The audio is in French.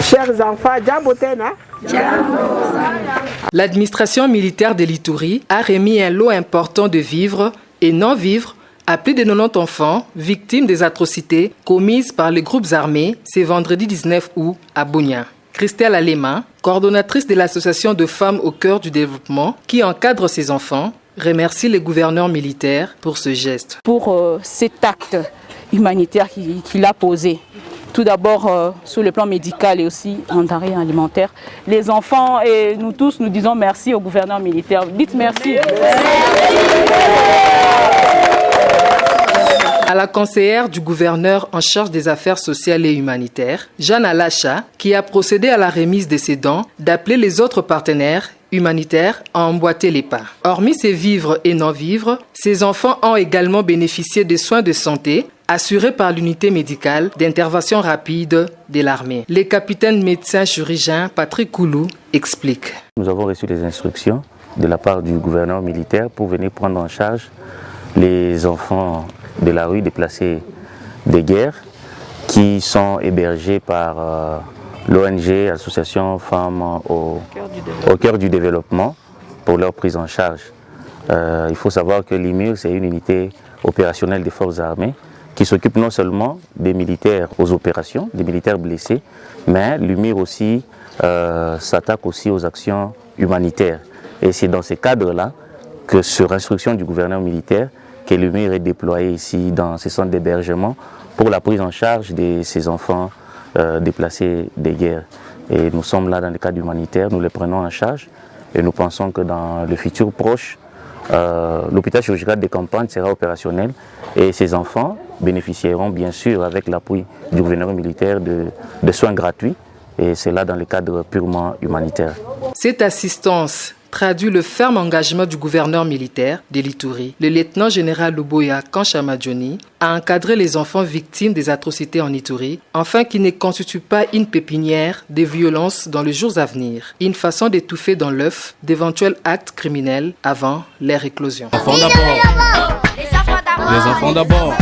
Chers enfants, Djambotena. L'administration militaire de l'Ituri a remis un lot important de vivres et non-vivres à plus de 90 enfants victimes des atrocités commises par les groupes armés ce vendredi 19 août à Bunia. Christelle Alema, coordonnatrice de l'association de femmes au cœur du développement qui encadre ces enfants, remercie le gouverneur militaire pour ce geste. Pour cet acte humanitaire qu'il a posé, tout d'abord sur le plan médical et aussi en denrées alimentaires, les enfants et nous tous, nous disons merci au gouverneur militaire. Dites merci. À la conseillère du gouverneur en charge des affaires sociales et humanitaires, Jeanne Alacha, qui a procédé à la remise de ses dons, d'appeler les autres partenaires humanitaires à emboîter les pas. Hormis ces vivres et non-vivres, ces enfants ont également bénéficié de soins de santé assurés par l'unité médicale d'intervention rapide de l'armée. Le capitaine médecin chirurgien Patrick Koulou explique. Nous avons reçu des instructions de la part du gouverneur militaire pour venir prendre en charge les enfants de la rue déplacés des guerres qui sont hébergés par l'ONG, Association Femmes au cœur du développement pour leur prise en charge. Il faut savoir que l'IMUR, c'est une unité opérationnelle des forces armées qui s'occupe non seulement des militaires aux opérations, des militaires blessés, mais l'UMIR aussi s'attaque aussi aux actions humanitaires. Et c'est dans ces cadres-là que sur instruction du gouverneur militaire, que l'UMIR est déployé ici dans ces centres d'hébergement pour la prise en charge de ces enfants déplacés des guerres. Et nous sommes là dans le cadre humanitaire, nous les prenons en charge et nous pensons que dans le futur proche, l'hôpital chirurgical de campagne sera opérationnel et ces enfants bénéficieront bien sûr avec l'appui du gouverneur militaire de soins gratuits et c'est là dans le cadre purement humanitaire. Cette assistance traduit le ferme engagement du gouverneur militaire de l'Ituri, le lieutenant-général Luboya Kanchamadjoni, à encadrer les enfants victimes des atrocités en Ituri, afin qu'ils ne constituent pas une pépinière de violence dans les jours à venir, une façon d'étouffer dans l'œuf d'éventuels actes criminels avant leur éclosion. Les enfants d'abord. Les enfants d'abord.